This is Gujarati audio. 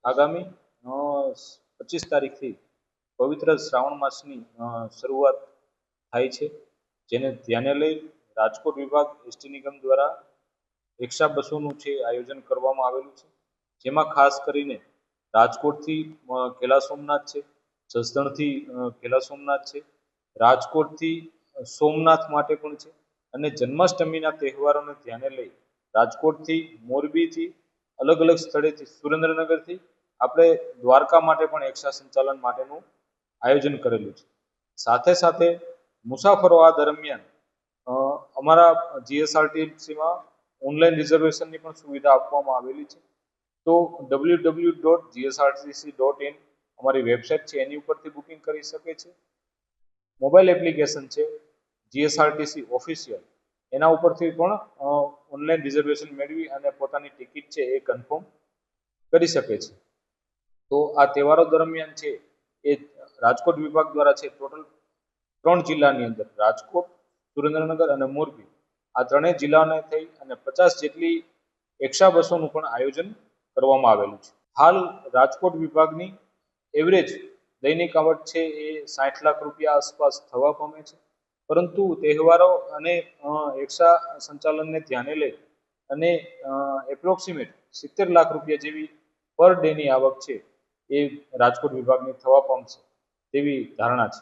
આગામી 25 તારીખથી પવિત્ર શ્રાવણ માસની શરૂઆત થાય છે, જેને ધ્યાને લઈ રાજકોટ વિભાગ એસટી નિગમ દ્વારા રિક્ષા બસોનું છે આયોજન કરવામાં આવેલું છે, જેમાં ખાસ કરીને રાજકોટથી કેલા સોમનાથ છે, જસદણથી કેલા સોમનાથ છે, રાજકોટથી સોમનાથ માટે પણ છે, અને જન્માષ્ટમીના તહેવારોને ધ્યાને લઈ રાજકોટથી, મોરબીથી, અલગ અલગ સ્થળેથી, સુરેન્દ્રનગરથી આપણે દ્વારકા માટે પણ રિક્ષા સંચાલન માટેનું આયોજન કરેલું છે. સાથે સાથે મુસાફરો આ દરમિયાન અમારા જીએસઆરટીસીમાં ઓનલાઈન રિઝર્વેશનની પણ સુવિધા આપવામાં આવેલી છે. તો www.gsrtc.in અમારી વેબસાઇટ છે, એની ઉપરથી બુકિંગ કરી શકે છે. મોબાઈલ એપ્લિકેશન છે જીએસઆરટીસી ઓફિશિયલ, એના ઉપરથી પણ ઓનલાઈન રિઝર્વેશન મેળવી અને પોતાની ટિકિટ છે એ કન્ફર્મ કરી શકે છે. તો આ તહેવારો દરમિયાન છે એ રાજકોટ વિભાગ દ્વારા છે ટોટલ 3 જિલ્લાની અંદર રાજકોટ, સુરેન્દ્રનગર અને મોરબી, આ ત્રણેય જિલ્લાને થઈ અને 50 જેટલી રિક્ષા બસોનું પણ આયોજન કરવામાં આવેલું છે. હાલ રાજકોટ વિભાગની એવરેજ દૈનિક આવક છે એ 60 લાખ રૂપિયા આસપાસ થવા પામે છે, પરંતુ તહેવારો અને રિક્ષા સંચાલનને ધ્યાને લઈ અને એપ્રોક્સિમેટ 70 લાખ રૂપિયા જેવી પર ડેની આવક છે એ રાજકોટ વિભાગની થવા પામશે તેવી ધારણા છે.